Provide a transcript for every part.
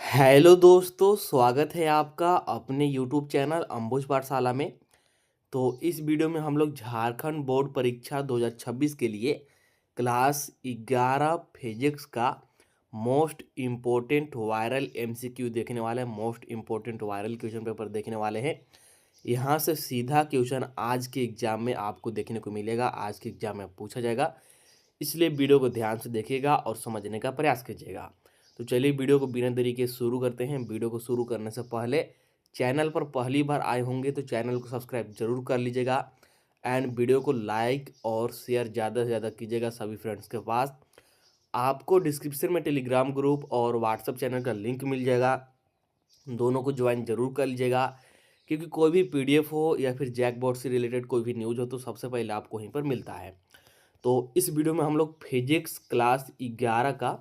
Hello दोस्तों, स्वागत है आपका अपने यूट्यूब चैनल अंबुज पाठशाला में। तो इस वीडियो में हम लोग झारखंड बोर्ड परीक्षा 2026 के लिए क्लास 11 फिजिक्स का मोस्ट इम्पोर्टेंट वायरल एमसीक्यू देखने वाले हैं। Most important viral question paper देखने वाले हैं। यहाँ से सीधा क्वेश्चन आज के एग्जाम में आपको देखने को मिलेगा, आज के एग्जाम में पूछा जाएगा। इसलिए वीडियो को ध्यान से देखिएगा और समझने का प्रयास कीजिएगा। तो चलिए वीडियो को बिना देरी के शुरू करते हैं। वीडियो को शुरू करने से पहले चैनल पर पहली बार आए होंगे तो चैनल को सब्सक्राइब जरूर कर लीजिएगा एंड वीडियो को लाइक और शेयर ज़्यादा से ज़्यादा कीजिएगा सभी फ्रेंड्स के पास। आपको डिस्क्रिप्शन में टेलीग्राम ग्रुप और व्हाट्सएप चैनल का लिंक मिल जाएगा, दोनों को ज्वाइन जरूर कर लीजिएगा, क्योंकि कोई भी पीडीएफ हो या फिर जैकबोर्ड से रिलेटेड कोई भी न्यूज़ हो तो सबसे पहले आपको वहीं पर मिलता है। तो इस वीडियो में हम लोग फिजिक्स क्लास 11 का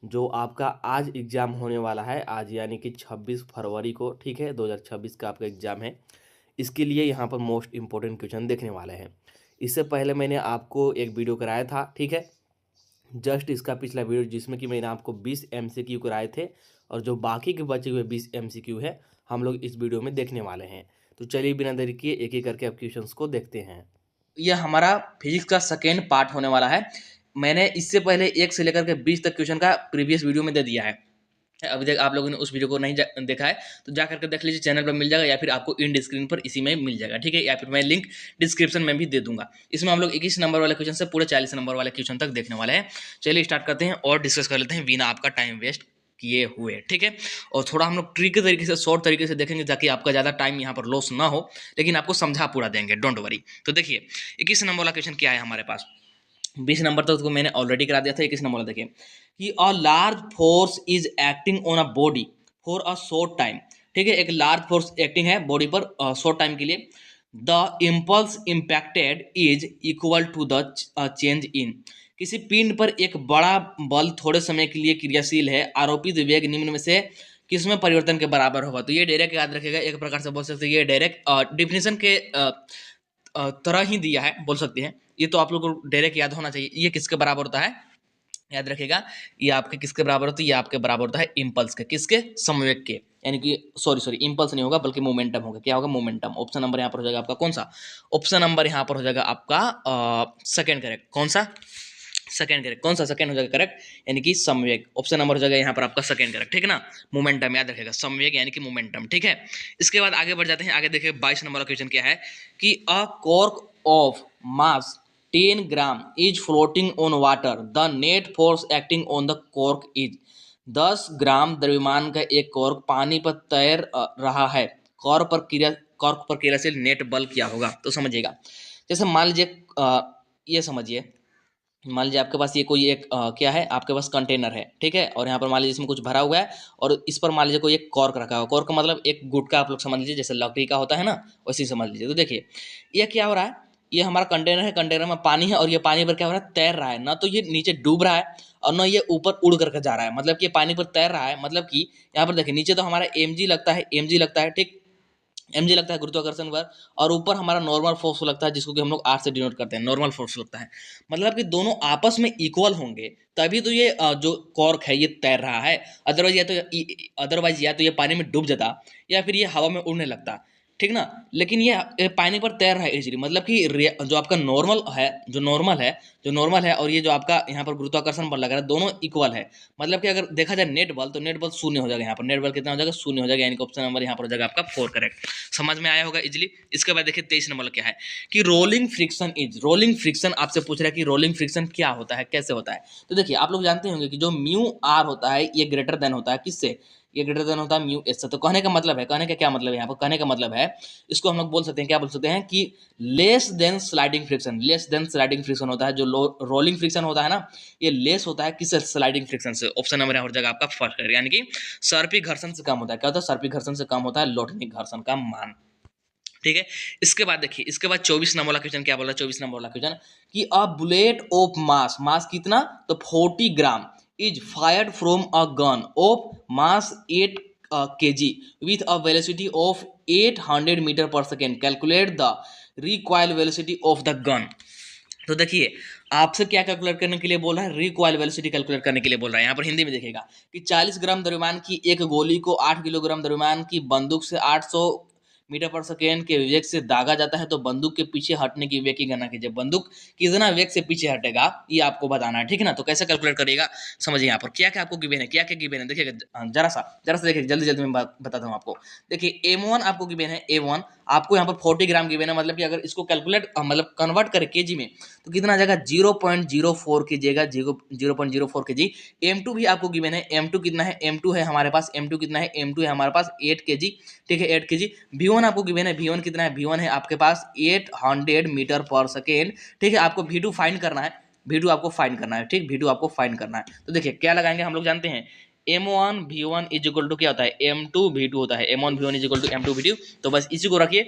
जो आपका आज एग्ज़ाम होने वाला है, आज यानी कि 26 फरवरी को, ठीक है, 2026 का आपका एग्ज़ाम है। इसके लिए यहाँ पर मोस्ट इम्पोर्टेंट क्वेश्चन देखने वाले हैं। इससे पहले मैंने आपको एक वीडियो कराया था, ठीक है, जस्ट इसका पिछला वीडियो, जिसमें कि मैंने आपको 20 एमसीक्यू कराए थे और जो बाकी के बचे हुए 20 एमसीक्यू है हम लोग इस वीडियो में देखने वाले हैं। तो चलिए बिना देरी किए एक एक करके अब क्वेश्चंस को देखते हैं। यह हमारा फिजिक्स का सेकेंड पार्ट होने वाला है। मैंने इससे पहले 1 से लेकर के 20 तक क्वेश्चन का प्रीवियस वीडियो में दे दिया है। अभी तक आप लोगों ने उस वीडियो को नहीं देखा है तो जा करके देख लीजिए, चैनल पर मिल जाएगा या फिर आपको इन स्क्रीन पर इसी में मिल जाएगा, ठीक है, या फिर मैं लिंक डिस्क्रिप्शन में भी दे दूंगा। इसमें हम लोग 21 नंबर वाले क्वेश्चन से पूरे 40 नंबर वाले क्वेश्चन तक देखने वाले हैं। चलिए स्टार्ट करते हैं और डिस्कस कर लेते हैं बिना आपका टाइम वेस्ट किए हुए, ठीक है। और थोड़ा हम लोग ट्रिक तरीके से, शॉर्ट तरीके से देखेंगे ताकि आपका ज़्यादा टाइम यहाँ पर लॉस ना हो, लेकिन आपको समझा पूरा देंगे, डोंट वरी। तो देखिए 21 नंबर वाला क्वेश्चन क्या है हमारे पास। 20 नंबर तक तो मैंने ऑलरेडी करा दिया था। 21 नंबर देखिए कि a large force is acting on a body for a short time, ठीक है, एक लार्ज फोर्स एक्टिंग है बॉडी पर शॉर्ट टाइम के लिए। The impulse impacted is equal to the change in, किसी पिंड पर एक बड़ा बल थोड़े समय के लिए क्रियाशील है, आरोपित वेग निम्न में से किसमें परिवर्तन के बराबर होगा। तो ये डायरेक्ट याद रखेगा, एक प्रकार से बोल सकते हैं ये डायरेक्ट डिफिनेशन के तरह ही दिया है, बोल सकते हैं। ये तो आप लोग को डायरेक्ट याद होना चाहिए। ये किसके बराबर होता है, याद रखेगा, ये आपके किसके बराबर होता है, ये आपके बराबर होता है इम्पल्स के, किसके, संवेग के, यानी कि सॉरी इम्पल्स नहीं होगा बल्कि मोमेंटम होगा। क्या होगा, मोमेंटम। ऑप्शन नंबर यहाँ पर हो जाएगा आपका कौन सा, ऑप्शन नंबर यहाँ पर हो जाएगा आपका सेकंड करेक्ट। कौन सा, सेकंड करेक्ट। कौन सा सेकंड हो जाएगा करेक्ट, यानी कि संवेग। ऑप्शन नंबर हो जाएगा यहाँ पर आपका सेकंड करेक्ट, ठीक है ना। मोमेंटम याद रखेगा, संवेग यानी कि मोमेंटम, ठीक है। इसके बाद आगे बढ़ जाते हैं। आगे देखिए 22 नंबर का क्वेश्चन क्या है कि अ cork of mass 10 gram is floating on water, the net force acting on the cork is. 10 ग्राम द्रव्यमान का एक कॉर्क पानी पर तैर रहा है, कॉर्क पर क्रियाशील नेट बल क्या होगा। तो समझिएगा, जैसे मान लीजिए ये समझिए, मान लीजिए आपके पास ये कोई एक क्या है, आपके पास कंटेनर है, ठीक है, और यहाँ पर मान लीजिए इसमें कुछ भरा हुआ है और इस पर मान लीजिए कोई एक कॉर्क रखा हुआ। कॉर्क का मतलब एक गुटका, आप लोग समझ लीजिए जैसे लकड़ी का होता है ना, वैसे ही समझ लीजिए। तो देखिए ये क्या हो रहा है, ये हमारा कंटेनर है, कंटेनर में पानी है और ये पानी पर क्या हो रहा है, तैर रहा है। ना तो ये नीचे डूब रहा है और ना ये ऊपर उड़ करके जा रहा है, मतलब कि ये पानी पर तैर रहा है। मतलब कि यहाँ पर देखिए नीचे तो हमारा mg लगता है, mg लगता है, ठीक, mg लगता है गुरुत्वाकर्षण पर, और ऊपर हमारा नॉर्मल फोर्स लगता है जिसको कि हम लोग r से डिनोट करते हैं, नॉर्मल फोर्स लगता है। मतलब कि दोनों आपस में इक्वल होंगे तभी तो ये जो कॉर्क है ये तैर रहा है। अदरवाइज या तो ये पानी में डूब जाता या फिर ये हवा में उड़ने लगता, ठीक ना। लेकिन ये पानी पर तैर रहा है इजीली, मतलब कि जो आपका नॉर्मल है और ये जो आपका यहाँ पर गुरुत्वाकर्षण बल लग रहा है, दोनों इक्वल है। मतलब कि अगर देखा जाए नेट बल, तो नेट बल शून्य हो जाएगा। यहाँ पर नेट बल कितना हो जाएगा, शून्य हो जाएगा, यानी कि ऑप्शन नंबर यहाँ पर हो जाएगा आपका 4 करेक्ट। समझ में आया होगा इजीली। इसके बाद देखिए 23 नंबर क्या है कि रोलिंग फ्रिक्शन आपसे पूछ रहा है कि रोलिंग फ्रिक्शन क्या होता है, कैसे होता है। तो देखिए आप लोग जानते होंगे कि जो म्यू आर होता है ये ग्रेटर देन होता है किससे, ये ग्रेटर देन होता है म्यू एस से। तो कहने का मतलब है, कहने का क्या मतलब है, यहाँ पर कहने का मतलब है, इसको हम लोग बोल सकते हैं, क्या बोल सकते हैं कि लेस देन स्लाइडिंग फ्रिक्शन होता है। जो रोलिंग फ्रिक्शन होता है ना, ये लेस होता है किससे, स्लाइडिंग फ्रिक्शन से। ऑप्शन नंबर हो जाएगा आपका फर्स्ट, यानी कि सर्पी घर्षण से कम होता है। क्या होता है, सर्पी घर्षण से कम होता है लोटनिक घर्षण का मान, ठीक है। इसके बाद देखिए, इसके बाद 24 नंबर वाला क्वेश्चन क्या बोला, 24 नंबर वाला क्वेश्चन कि अ बुलेट ऑफ मास कितना, तो 40 gram is fired from a gun of mass 8 kg with a velocity of 800 metre per second, calculate the required velocity of the gun. तो देखिए आपसे क्या कैलकुलेट करने के लिए बोल रहा है, रिकॉइल वेलोसिटी कैलकुलेट करने के लिए बोल रहा है। यहाँ पर हिंदी में देखिएगा कि 40 ग्राम द्रव्यमान की एक गोली को 8 किलोग्राम द्रव्यमान की बंदूक से 800 मीटर पर सेकेंड के वेग से दागा जाता है, तो बंदूक के पीछे हटने की वेग की गणना कीजिए। बंदूक कितना वेग से पीछे हटेगा ये आपको बताना है, ठीक है ना। तो कैसे कैलकुलेट करिएगा समझिए। यहाँ पर क्या क्या आपको गिवन है, क्या क्या गिवन है देखिएगा, जरा सा देखिए, जल्दी जल्दी मैं बताता हूँ आपको। देखिए M1 आपको गिवन है, A1 आपको यहाँ पर 40 ग्राम गिवन है, मतलब कि अगर इसको कैलकुलेट मतलब कन्वर्ट करें केजी में तो कितना आ जाएगा 0.04 कीजिएगा, 0.04 केजी। M2 भी आपको गिवन है, M2 कितना है, M2 है हमारे पास, M2 कितना है, M2 है हमारे पास 8 केजी, ठीक है 8 केजी। V1 आपको गिवन है, V1 कितना है, V1 है आपके पास 800 मीटर पर सेकेंड, ठीक है। आपको V2 फाइंड करना है, V2 आपको फाइंड करना है, ठीक, V2 आपको फाइंड करना है। तो देखिए क्या लगाएंगे, हम लोग जानते हैं M1 V1 is equal to क्या होता है, M2 V2 होता है, M1 V1 is equal to M2 V2। तो बस इसी को रखिए,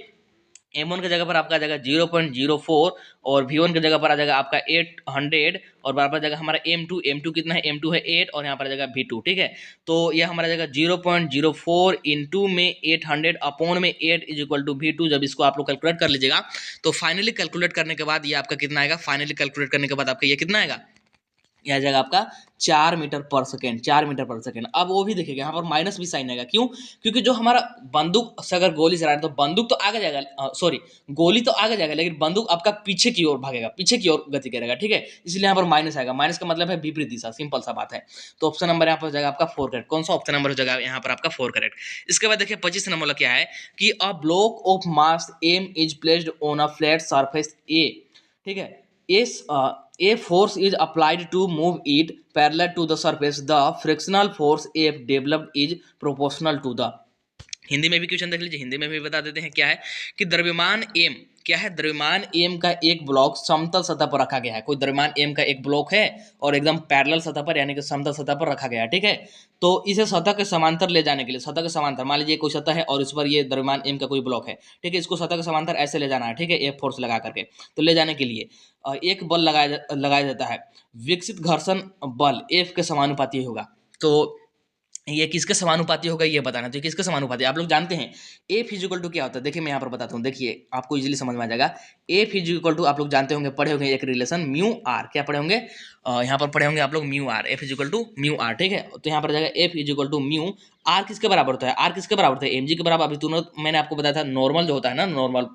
M1 की जगह पर आपका आ जाएगा 0.04 और V1 की जगह पर आ जाएगा आपका 800 और बराबर आ जाएगा हमारा M2 कितना है, M2 है 8 और यहाँ पर आ जाएगा V2, ठीक है। तो यह हमारा जाएगा 0.04 इंटू में 800 अपॉन में 8 इज इक्वल टू V2। जब इसको आप लोग कैलकुलेट कर लीजिएगा तो फाइनली कैलकुलेट करने के बाद ये आपका कितना आएगा, फाइनली कैलकुलेट करने के बाद आपका ये कितना आएगा, यह आ जाएगा आपका 4 metre per second, 4 metre per second. अब वो भी देखिएगा यहाँ पर माइनस भी साइन आएगा, क्यों, क्योंकि जो हमारा बंदूक से अगर गोली चला रहे तो बंदूक तो आगे जाएगा, सॉरी गोली तो आगे जाएगा, लेकिन बंदूक आपका पीछे की ओर भागेगा, पीछे की ओर गति करेगा, ठीक है। इसलिए यहाँ पर माइनस आएगा, माइनस का मतलब है विपरीत दिशा, सिंपल सा बात है। तो ऑप्शन नंबर यहाँ पर हो जाएगा आपका 4 करेक्ट। कौन सा ऑप्शन नंबर हो जाएगा यहाँ पर आपका 4 करेक्ट। इसके बाद देखिए 25 नंबर वाला क्या है कि a block of mass M is placed on a flat surface A, ठीक है। Is a force is applied to move it parallel to the surface. The frictional force F developed is proportional to the। Hindi में भी question देख लीजिए, हिंदी में भी बता देते हैं क्या है कि द्रव्यमान एम क्या है, द्रव्यमान एम का एक ब्लॉक समतल सतह पर रखा गया है। कोई द्रव्यमान एम का एक ब्लॉक है और एकदम पैरेलल सतह पर यानी कि समतल सतह पर रखा गया है, ठीक है। तो इसे सतह के समांतर ले जाने के लिए, सतह के समांतर मान लीजिए कोई सतह है और इस पर ये द्रव्यमान एम का कोई ब्लॉक है, ठीक है। इसको सतह के समांतर ऐसे ले जाना है, ठीक है, एक फोर्स लगा करके। तो ले जाने के लिए एक बल लगाया जाता है, विकसित घर्षण बल एफ के समानुपाती होगा। तो ये किसके समानुपाती होगा ये बताना, तो किसके समानुपाती आप लोग जानते हैं। ए फिजिकल टू क्या होता है, देखिए मैं यहाँ पर बताता हूँ, देखिए आपको इजीली समझ में आ जाएगा। ए फिजिकल टू आप लोग जानते होंगे, पढ़े होंगे एक रिलेशन म्यू आर, क्या पढ़े होंगे, यहाँ पर पढ़े होंगे आप लोग mu R, A physical to mu R, ठीक है। तो यहाँ पर जाएगा A physical to mu R किसके बराबर होता है, आर किसके बराबर होता है, एम जी के बराबर। अभी तुरंत मैंने आपको बताया था नॉर्मल जो होता है ना, नॉर्मल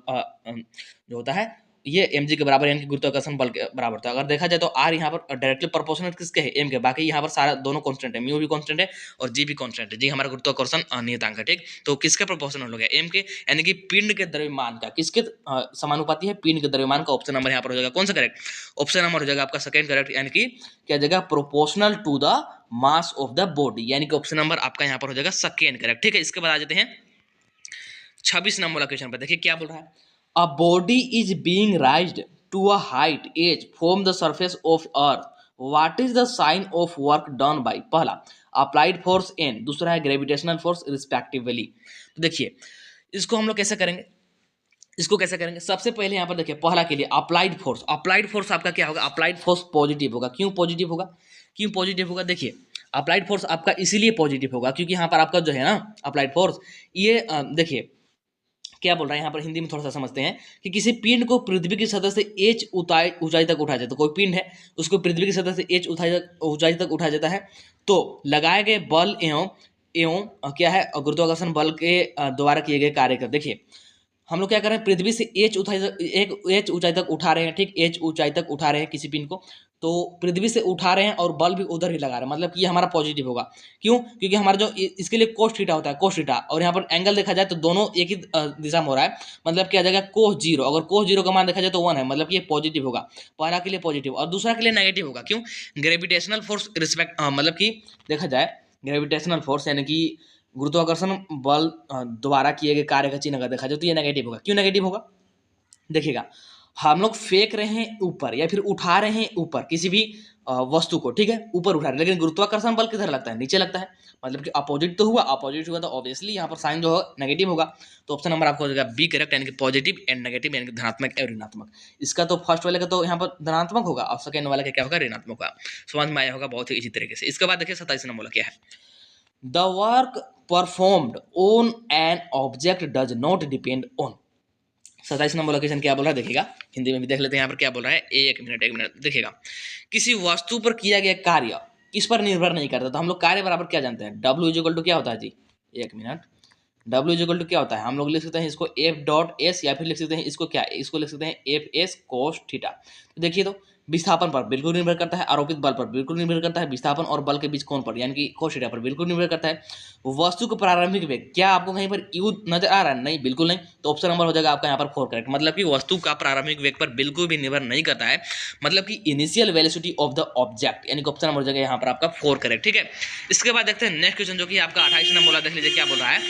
जो होता है ये एम जी के बराबर यानी कि गुरुत्वाकर्षण बल के बराबर था। अगर देखा जाए तो आर यहाँ पर डायरेक्टली प्रोपोर्शनल किसके है, एम के। बाकी यहाँ पर सारा दोनों कांस्टेंट है, म्यू भी कांस्टेंट है और जी भी कांस्टेंट है, जी हमारा गुरुत्वाकर्षण नियतांक है, ठीक। तो किसके प्रोपोर्शनल हो गया, एम के, यानी कि पिंड के द्रव्यमान का, किसके समानुपाती है, पिंड के द्रव्यमान का। ऑप्शन नंबर यहाँ पर हो जाएगा कौन सा करेक्ट, ऑप्शन नंबर हो जाएगा आपका सेकंड करेक्ट, यानी कि क्या जगह proportional to the mass of the body, यानी कि ऑप्शन नंबर आपका यहाँ पर हो जाएगा सेकंड करेक्ट, ठीक है। इसके बाद आ जाते हैं 26 नंबर वाला क्वेश्चन पर, देखिए क्या बोल रहा है। A body is being raised to a height as from the surface of earth, what is the sign of work done by, पहला अप्लाइड फोर्स एन, दूसरा है ग्रेविटेशनल फोर्स रिस्पेक्टिवली। तो देखिए इसको हम लोग कैसे करेंगे, इसको कैसे करेंगे, सबसे पहले यहाँ पर देखिए पहला के लिए अप्लाइड फोर्स, अप्लाइड फोर्स आपका क्या होगा, अप्लाइड फोर्स पॉजिटिव होगा। क्यों पॉजिटिव होगा, क्यों पॉजिटिव होगा, देखिए अप्लाइड फोर्स आपका इसीलिए पॉजिटिव होगा क्योंकि यहाँ पर आपका जो है ना अप्लाइड फोर्स, ये देखिए क्या बोल रहा है यहाँ पर, हिंदी में थोड़ा सा समझते हैं कि किसी पिंड को पृथ्वी की सतह से एच ऊंचाई तक उठाया जाता है। कोई पिंड है उसको पृथ्वी की सतह से एच ऊंचाई तक उठाया जाता है, तो लगाए गए बल एवं एवं क्या है गुरुत्वाकर्षण बल के द्वारा किए गए कार्य कर। देखिए हम लोग क्या कर रहे हैं, पृथ्वी से एच ऊंचाई तक उठा रहे हैं, ठीक, एच ऊंचाई तक उठा रहे हैं किसी पिन को, तो पृथ्वी से उठा रहे हैं और बल भी उधर ही लगा रहे हैं, मतलब कि ये हमारा पॉजिटिव होगा। क्यों, क्योंकि हमारा जो इसके लिए कोस थीटा होता है, कोस थीटा, और यहाँ पर एंगल देखा जाए तो दोनों एक ही दिशा में हो रहा है, मतलब क्या आ जाएगा कोस जीरो। अगर कोस जीरो का मान देखा जाए तो 1 है, मतलब कि ये पॉजिटिव होगा, पहला के लिए पॉजिटिव और दूसरा के लिए नेगेटिव होगा। क्यों, ग्रेविटेशनल फोर्स रिस्पेक्ट मतलब कि देखा जाए ग्रेविटेशनल फोर्स यानी कि गुरुत्वाकर्षण बल द्वारा किए गए कार्य का चिन्ह अगर देखा जाए तो ये नेगेटिव होगा। क्यों नेगेटिव होगा, देखिएगा हम लोग फेंक रहे हैं ऊपर या फिर उठा रहे हैं ऊपर किसी भी वस्तु को, ठीक है, ऊपर उठा रहे हैं, लेकिन गुरुत्वाकर्षण बल किधर लगता है, नीचे लगता है, मतलब कि अपोजिट तो हुआ, अपोजिट हुआ तो ऑब्वियसली यहाँ पर साइन जो है नेगेटिव होगा। तो ऑप्शन नंबर आपको हो जाएगा बी करेक्ट, यानी कि पॉजिटिव एंड नेगेटिव, यानी कि धनात्मक और ऋणात्मक। इसका तो फर्स्ट वाले का तो यहाँ पर धनात्मक होगा और सेकेंड वाले का क्या होगा, ऋणात्मक होगा। समझ में आया होगा बहुत ही इसी तरीके से। इसके बाद देखिए 27 नंबर क्या है, the work performed on an object does not depend on, 27 number वाला क्वेश्चन क्या बोल रहा है देखिएगा, हिंदी में भी देख लेते हैं यहाँ पर क्या बोल रहा है। एक मिनट देखिएगा। किसी वस्तु पर किया गया कार्य किस पर निर्भर नहीं करता। तो हम लोग कार्य बराबर क्या जानते हैं, W इज इक्वल टू क्या होता है जी, एक minute, W is equal to क्या होता है, हम लोग लिख सकते हैं इसको F डॉट एस, या फिर लिख सकते हैं इसको क्या, इसको लिख सकते हैं एफ एस कोस थीटा। तो देखिए तो विस्थापन पर बिल्कुल निर्भर करता है, आरोपित बल पर बिल्कुल निर्भर करता है, विस्थापन और बल के बीच कोण पर यानी कि कोस थीटा पर बिल्कुल निर्भर करता है। वस्तु का प्रारंभिक वेग, क्या आपको कहीं पर यू नजर आ रहा है, नहीं बिल्कुल नहीं, तो ऑप्शन नंबर हो जाएगा आपका यहाँ पर 4 करेक्ट। मतलब कि वस्तु का प्रारंभिक वेग पर बिल्कुल भी निर्भर नहीं करता है, मतलब कि initial velocity of the object, यानी कि ऑप्शन नंबर हो जाएगा यहाँ पर आपका 4 करेक्ट। ठीक है, इसके बाद देखते हैं नेक्स्ट क्वेश्चन जो कि आपका 28 नंबर वाला, देख लीजिए क्या बोल रहा है।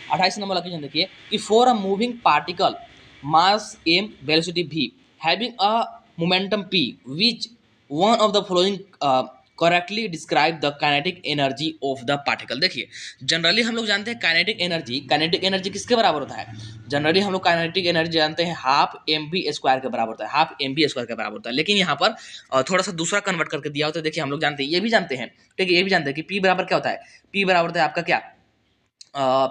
28 नंबर वाला क्वेश्चन देखिए कि for a moving particle mass m velocity v having a momentum p which one of the following correctly describe the kinetic energy of the particle. देखिए जनरली हम लोग जानते हैं काइनेटिक एनर्जी किसके बराबर होता है, जनरली हम लोग काइनेटिक एनर्जी जानते हैं हाफ mv स्क्वायर के बराबर होता है, हाफ mv स्क्वायर के बराबर होता है। लेकिन यहाँ पर थोड़ा सा दूसरा कन्वर्ट करके दिया होता है। देखिए हम लोग जानते हैं, ये भी जानते हैं, ठीक है, ये भी जानते हैं कि p बराबर क्या होता है, p बराबर होता है आपका क्या,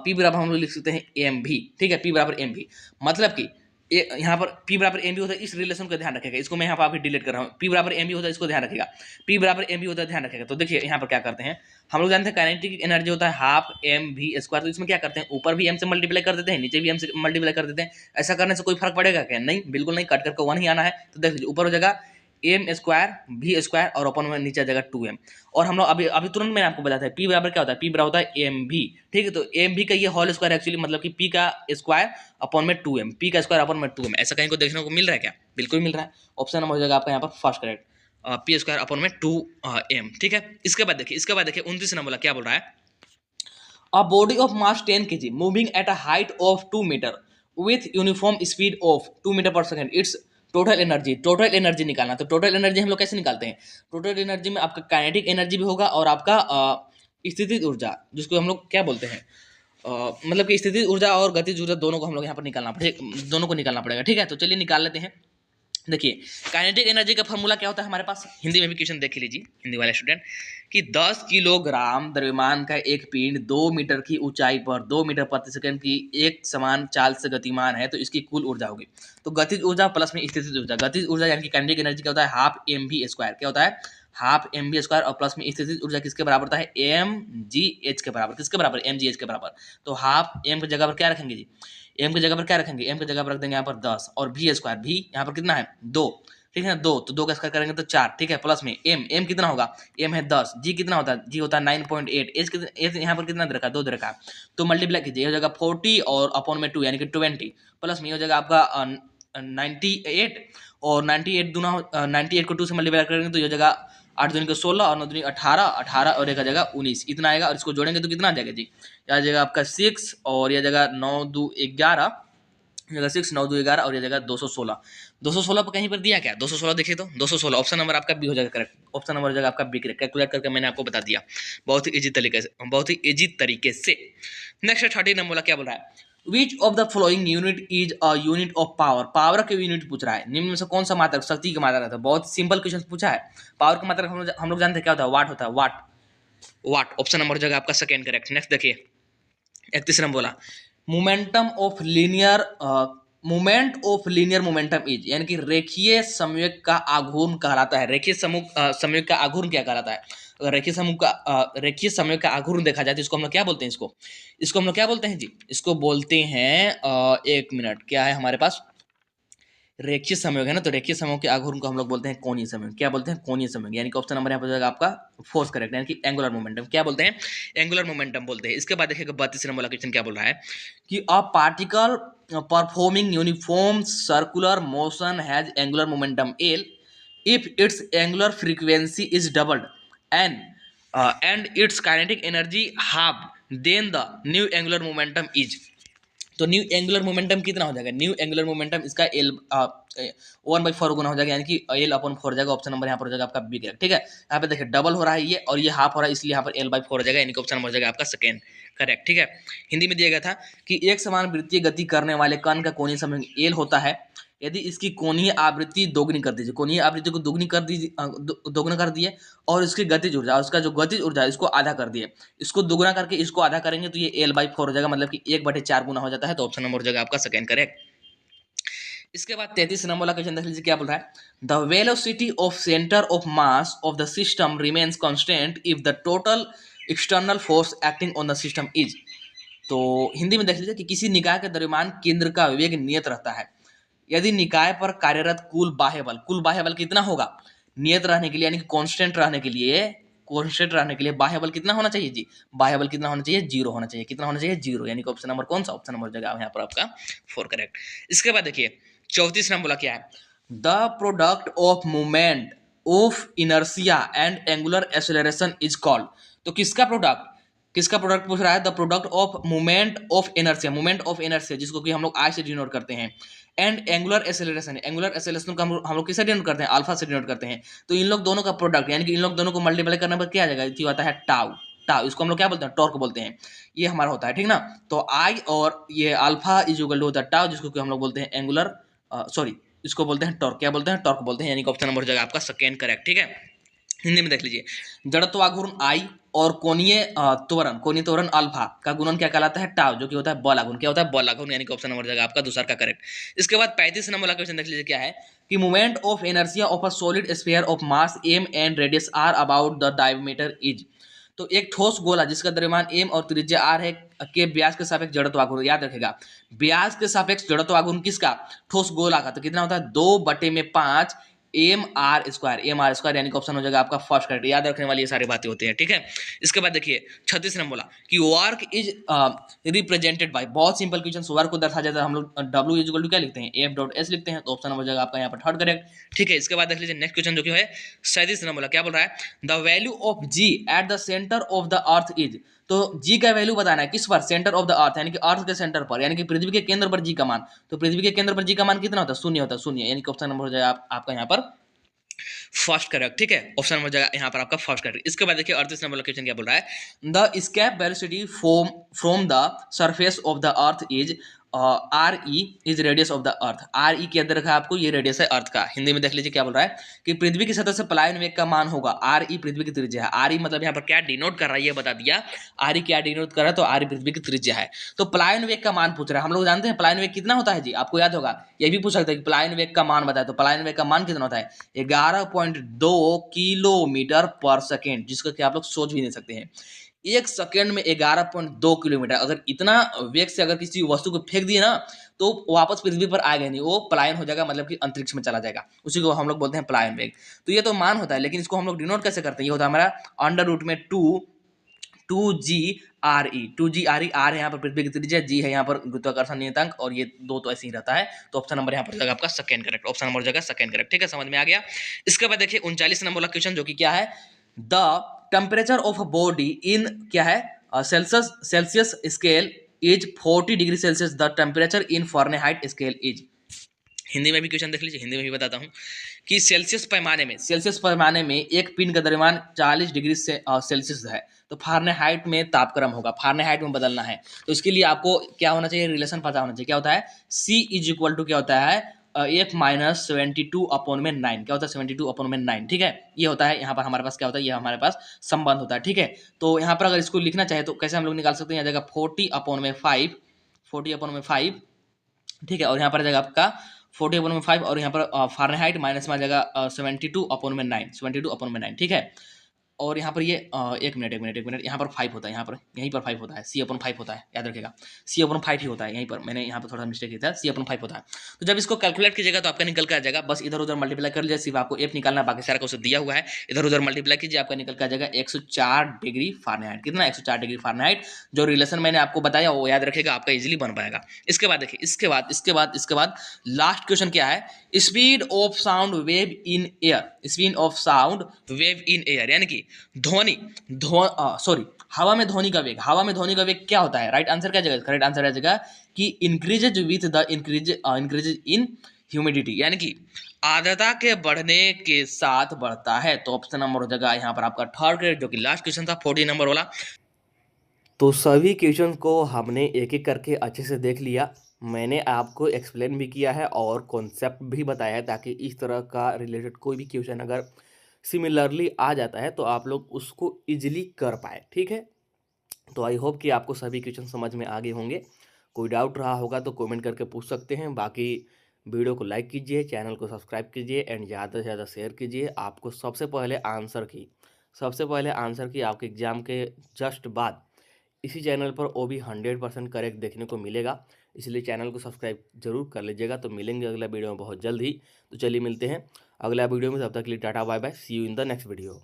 P बराबर हम लोग लिख सकते हैं एम भी, ठीक है, P बराबर एम भी, मतलब कि यहाँ पर P बराबर एम भी होता है, इस रिलेशन का ध्यान रखेगा, इसको मैं यहाँ पर अभी डिलीट कर रहा हूँ, P बराबर एम भी होता है, इसको ध्यान रखेगा, P बराबर एम भी होता है, ध्यान रखेगा। तो देखिए यहाँ पर क्या करते हैं, हम लोग जानते हैं काइनेटिक एनर्जी होता है हाफ एम भी स्क्वायर, तो इसमें क्या करते हैं, ऊपर भी एम से मल्टीप्लाई कर देते हैं, नीचे भी एम से मल्टीप्लाई कर देते हैं। ऐसा करने से कोई फर्क पड़ेगा क्या, नहीं बिल्कुल नहीं, कट करके 1 ही आना है। तो देख लीजिए ऊपर हो जाएगा एम स्क्वायर भी स्क्वायर और अपन में नीचे आ जाएगा 2m। और हम लोग अभी अभी तुरंत मैंने आपको बताया था P बराबर क्या होता है, P बराबर होता है एम भी, ठीक है। तो एम भी का ये होल स्क्वायर एक्चुअली मतलब कि P का स्क्वायर अपॉन में 2m, P का स्क्वायर अपॉन में 2m, ऐसा कहीं को देखने को मिल रहा है क्या, बिल्कुल मिल रहा है। ऑप्शन नंबर हो जाएगा आपका यहाँ पर first correct, P square upon में 2m, ठीक है। इसके बाद देखिए 29 नंबर क्या बोल रहा है, A body of mass 10 kg moving at a height of 2 meter with uniform speed of 2 meter per second, its total energy निकालना। तो टोटल एनर्जी हम लोग कैसे निकालते हैं, टोटल एनर्जी में आपका काइनेटिक एनर्जी भी होगा और आपका स्थितिज ऊर्जा, जिसको हम लोग क्या बोलते हैं, मतलब कि स्थितिज ऊर्जा और गतिज ऊर्जा दोनों को हम लोग यहाँ पर निकालना पड़ेगा, दोनों को निकालना पड़ेगा, ठीक है। तो चलिए निकाल लेते हैं। देखिए काइनेटिक एनर्जी का फॉर्मूला क्या होता है हमारे पास, हिंदी में भी क्वेश्चन देख लीजिए हिंदी वाले स्टूडेंट, कि 10 किलोग्राम द्रव्यमान का एक पिंड 2 मीटर की ऊंचाई पर 2 मीटर प्रति सेकंड की एक समान चाल से गतिमान है, तो इसकी कुल ऊर्जा होगी। तो गतिज ऊर्जा प्लस में स्थितिज ऊर्जा, गतिज ऊर्जा यानी कि काइनेटिक एनर्जी क्या होता है, हाफ एम भी स्क्वायर, क्या होता है, हाफ एम बी स्क्वायर, और प्लस में स्थितिज ऊर्जा किसके बराबर होता है, एम जी एच के बराबर, किसके बराबर, एम जी एच के बराबर। तो हाफ एम की जगह पर क्या रखेंगे जी, एम की जगह पर क्या रखेंगे, एम की जगह पर रख देंगे यहाँ पर 10, और भी स्क्वायर, भी यहाँ पर कितना है 2, ठीक है ना, 2, तो 2 का स्क्वायर करेंगे तो 4, ठीक है, प्लस में एम कितना होगा, एम है 10, जी कितना होता है, जी होता है 9.8, एच यहाँ पर कितना दे रखा है, 2 दे रखा है, तो मल्टीप्लाई कीजिए, हो जाएगा 40 और अपॉन में 2 यानी कि 20, प्लस में हो जाएगा आपका 98, और 98 दूना 98 को 2 से मल्टीप्लाई करेंगे तो ये हो जाएगा 8 दूनी को 16 और 9 दूनी 18, 18 और एक जगह 19, इतना आएगा, और इसको जोड़ेंगे तो कितना आ जाएगा जी, आ जाएगा आपका 6 और यह जगह 9 2 11, जगह 6 9 2 11 और ये जगह 216, 216 पर कहीं पर दिया क्या, 216 देखिए तो 216 ऑप्शन नंबर आपका बी हो जाएगा करेक्ट, ऑप्शन नंबर हो जाएगा आपका बी करेक्ट, कैलकुलेट करके मैंने आपको बता दिया बहुत ही इजी तरीके से। नेक्स्ट 30 नंबर वाला क्या बोल रहा है, which of the following unit is a unit of power, power के यूनिट पूछ रहा है, निम्न में से कौन सा मात्रक शक्ति की मात्रा रहता है, बहुत सिंपल क्वेश्चन पूछा है। पावर की मात्रक हम लोग जानते हैं क्या होता है, वाट होता है, वाट ऑप्शन नंबर हो जाएगा आपका सेकंड करेक्ट। नेक्स्ट देखिए 31 नंबर बोला, moment of linear momentum is, यानी कि रेखीय संयोग का आघूर्ण कहलाता है, रेखीय संयोग का आघूर्ण क्या कहलाता है, अगर रेखीय संयोग का आघूर्ण देखा जाए तो इसको हम लोग क्या बोलते हैं, इसको हम लोग क्या बोलते हैं जी, इसको बोलते हैं एक मिनट, क्या है हमारे पास, रेखीय संयोग है ना, तो रेखीय संयोग के आघूर्ण को हम लोग बोलते हैं कोणीय संयोग, क्या बोलते हैं, कोणीय संयोग, यानी कि ऑप्शन नंबर यहाँ पर जाएगा आपका फोर्स करेक्ट, यानी कि एंगुलर मोमेंटम, क्या बोलते हैं, एंगुलर मोमेंटम बोलते हैं। इसके बाद देखिएगा 32 नंबर वाला क्वेश्चन क्या बोल रहा है, कि a particle performing uniform circular motion has angular momentum L if its angular frequency is doubled and its kinetic energy half, then the new angular momentum is. तो न्यू एंगुलर मोमेंटम कितना हो जाएगा, new angular momentum इसका L 1/4 गुना हो जाएगा, यानी कि एल अपॉन 4 हो जाएगा, ऑप्शन नंबर यहाँ पर हो जाएगा आपका बी करेक्ट, ठीक है। यहाँ पे देखिए डबल हो रहा है ये और ये हाफ हो रहा है, इसलिए यहाँ पर L/4 हो जाएगा, यानी कि ऑप्शन नंबर हो जाएगा आपका सेकंड करेक्ट, ठीक है। हिंदी में दिया गया था कि एक समान वृत्तीय गति करने वाले कण का कोणीय संवेग एल होता है यदि इसकी कोणीय आवृत्ति दोगुनी कर दीजिए, कोणीय आवृत्ति को दोगुना कर दिए और इसकी गतिज ऊर्जा, उसका जो गतिज ऊर्जा है इसको आधा कर दिए, इसको दोगुना करके इसको आधा करेंगे तो ये L/4 हो जाएगा, मतलब कि 1/4 गुना हो जाता है, तो ऑप्शन नंबर हो जाएगा आपका सेकंड करेक्ट। इसके बाद 33 नंबर वाला क्वेश्चन देख लीजिए क्या बोल रहा है, the velocity of centre of mass of the system remains constant if the total external force acting on the system is. तो हिंदी में देख लीजिए कि किसी निकाय के द्रव्यमान केंद्र का वेग नियत रहता है यदि निकाय पर कार्यरत कुल बाह्य बल कितना होगा, नियत रहने के लिए यानी कि कांस्टेंट रहने के लिए बाह्य बल कितना होना चाहिए जी, बाह्य बल कितना होना चाहिए, जीरो होना चाहिए। कितना होना चाहिए, जीरो, यानी कि ऑप्शन नंबर कौन सा, ऑप्शन नंबर जगह यहाँ पर आपका 4 करेक्ट। इसके बाद देखिए 34 नंबर बोला क्या है, the product of movement of inertia and angular acceleration is called. तो किसका प्रोडक्ट पूछ रहा है, the product of movement of inertia जिसको कि हम लोग आई से डिनोट करते हैं, एंड एंगुलर एक्सेलरेशन का हम लोग किससे डिनोट करते हैं, अल्फा से डिनोट करते हैं। तो इन लोग दोनों का प्रोडक्ट यानी कि इन लोग दोनों को मल्टीप्लाई करने पर क्या आ जाएगा, ये आता है टाउ, इसको हम लोग क्या बोलते हैं, टॉर्क बोलते हैं, ये हमारा होता है, ठीक ना। तो आई और ये अल्फा इज इक्वल टू होता है टाउ, जिसको कि हम लोग बोलते हैं एंगुलर इसको बोलते हैं टॉर्क, क्या बोलते हैं, टॉर्क बोलते हैं, यानी कि ऑप्शन नंबर जगह आपका सेकंड करेक्ट, ठीक है। हिंदी में देख लीजिए, जड़त्वाघूर्ण आई और कोणीय त्वरण अल्फा का गुणन क्या कहलाता है, टाउ, जो कि होता है बल आघूर्ण, क्या होता है, बल आघूर्ण, यानी कि ऑप्शन नंबर जगह आपका दूसरा का करेक्ट। इसके बाद 35 नंबर का क्वेश्चन देख लीजिए क्या है, कि movement of inertia of a solid sphere of mass m and radius r about the diameter is. तो एक ठोस गोला जिसका द्रव्यमान m और त्रिज्या r है के व्यास के सापेक्ष जड़त्वाघूर्ण, याद रखेगा व्यास के सापेक्ष जड़त्वाघूर्ण किसका, ठोस गोला का, तो कितना होता है 2/5 mr² यानी कि ऑप्शन हो जाएगा आपका फर्स्ट करेक्ट। याद रखने वाली ये सारी बातें होती हैं, ठीक है। इसके बाद देखिए 36 नंबर बोला कि वर्क इज रिप्रेजेंटेड बाय, बहुत सिंपल क्वेश्चन, वर्क को दर्शाया जाता है हम लोग W इक्वल टू क्या लिखते हैं, F.S लिखते हैं, तो ऑप्शन हो जाएगा आपका यहाँ पर थर्ड करेक्ट, ठीक है। इसके बाद देख लीजिए नेक्स्ट क्वेश्चन जो कि है 37 नंबर बोला, क्या बोल रहा है, the value of G at the centre of the earth is. तो G का वैल्यू बताना है किस पर, सेंटर ऑफ द अर्थ यानी कि अर्थ के सेंटर पर, यानी कि पृथ्वी के केंद्र पर G का मान। तो पृथ्वी के केंद्र पर G का मान कितना होता है, शून्य होता है, शून्य, यानी कि ऑप्शन नंबर हो जाएगा आपका यहाँ पर फर्स्ट करेक्ट, ठीक है। ऑप्शन नंबर जगह यहाँ पर आपका फर्स्ट करेक्ट। इसके बाद देखिए 38 नंबर क्वेश्चन क्या बोल रहा है, the escape velocity from the surface of the earth is RE is radius of the earth. RE के अंदर रखा है आपको, ये रेडियस है अर्थ का। हिंदी में देख लीजिए क्या बोल रहा है, कि पृथ्वी की सतह से पलायन वेग का मान होगा RE, पृथ्वी की त्रिज्या है। RE मतलब यहाँ पर क्या डिनोट कर रहा है ये बता दिया, RE क्या डिनोट कर रहा है, तो RE पृथ्वी की त्रिज्या है। तो पलायन वेग का मान पूछ रहा है, हम लोग जानते हैं पलायन वेग कितना होता है जी, आपको याद होगा, ये भी पूछ सकते हैं कि पलायन वेग का मान बताए, तो पलायन वेग का मान कितना होता है 11.2 किलोमीटर पर सेकेंड, जिसका कि आप लोग सोच भी नहीं सकते हैं, एक सेकेंड में 11.2 किलोमीटर। अगर इतना वेग से अगर किसी वस्तु को फेंक दिए ना तो वापस पृथ्वी पर आएगा नहीं, वो पलायन हो जाएगा, मतलब कि अंतरिक्ष में चला जाएगा, उसी को हम लोग बोलते हैं पलायन वेग। तो ये तो मान होता है, लेकिन इसको हम लोग डिनोट कैसे करते हैं, ये होता है हमारा अंडर रूट में 2GRE आर है यहाँ पर पृथ्वी की त्रिज्या, जी है यहाँ पर गुरुत्वाकर्षण नियतांक, और ये दो तो ऐसे ही रहता है। तो ऑप्शन नंबर यहाँ पर जगह आपका सेकंड करेक्ट, ऑप्शन नंबर जगह सेकंड करेक्ट, ठीक है, समझ में आ गया। इसके बाद देखिए 39 नंबर वाला क्वेश्चन जो कि क्या है, the temperature of body in क्या है Celsius scale is 40 degree Celsius, the temperature in Fahrenheit scale is. Hindi में भी क्वेश्चन देख लीजिए, हिंदी में भी बताता हूँ कि सेल्सियस पैमाने में एक पिन का द्रव्यमान 40 डिग्री से सेल्सियस है, तो फारेनहाइट में तापक्रम होगा, फारेनहाइट में बदलना है। तो इसके लिए आपको क्या होना चाहिए, रिलेशन पता होना चाहिए, क्या होता है C इज इक्वल टू क्या होता है F माइनस 72/9, क्या होता है 72/9, ठीक है। ये होता है यहाँ पर हमारे पास क्या होता है, ये हमारे पास संबंध होता है, ठीक है। तो यहाँ पर अगर इसको लिखना चाहे तो कैसे हम लोग निकाल सकते हैं, यहाँ जगह 40/5, ठीक है, और यहाँ पर जगह आपका 40/5 और यहाँ पर फारेनहाइट माइनस में आ जाएगा 72/9, ठीक है। और यहाँ पर ये एक मिनट यहाँ पर 5 होता है, यहाँ पर यहीं पर 5 होता है, C/5 होता है, याद रखिएगा C/5 ही होता है, यहीं पर मैंने यहाँ पर थोड़ा मिस्टेक किया था, C/5 होता है। तो जब इसको कैलकुलेट कीजिएगा तो आपका निकल कर आ जाएगा, बस इधर उधर मल्टीप्लाई कर लीजिए, सिर्फ आपको F निकालना, बाकी सारा कुछ दिया हुआ है, इधर उधर मल्टीप्लाई कीजिए, आपका निकल कर आ जाएगा 104 डिग्री फारेनहाइट। कितना 104 डिग्री फारेनहाइट, जो रिलेशन मैंने आपको बताया वो याद रखेगा, आपका इजिली बन पाएगा। इसके बाद देखिए इसके बाद लास्ट क्वेश्चन क्या है, speed of sound wave in air, यानी कि हवा में ध्वनि का वेग क्या होता है, राइट आंसर क्या जगह, करेक्ट आंसर आ जाएगा कि increases with the increases in humidity, यानी कि आर्द्रता के बढ़ने के साथ बढ़ता है। तो ऑप्शन नंबर हो जाएगा यहाँ पर आपका थर्ड ग्रेड, जो कि लास्ट क्वेश्चन था 40 नंबर वाला। तो सभी क्वेश्चन को हमने एक एक करके अच्छे से देख लिया, मैंने आपको एक्सप्लेन भी किया है और कॉन्सेप्ट भी बताया है, ताकि इस तरह का रिलेटेड कोई भी क्वेश्चन अगर सिमिलरली आ जाता है तो आप लोग उसको इजीली कर पाए, ठीक है। तो आई होप कि आपको सभी क्वेश्चन समझ में आ गए होंगे, कोई डाउट रहा होगा तो कमेंट करके पूछ सकते हैं, बाकी वीडियो को लाइक कीजिए, चैनल को सब्सक्राइब कीजिए एंड ज़्यादा से ज़्यादा शेयर कीजिए। आपको सबसे पहले आंसर की आपके एग्ज़ाम के जस्ट बाद इसी चैनल पर वो भी 100% करेक्ट देखने को मिलेगा, इसलिए चैनल को सब्सक्राइब जरूर कर लीजिएगा। तो मिलेंगे अगला वीडियो में बहुत जल्द ही। तो चलिए मिलते हैं अगला वीडियो में, तब तक के लिए tata bye bye, see you in the next video.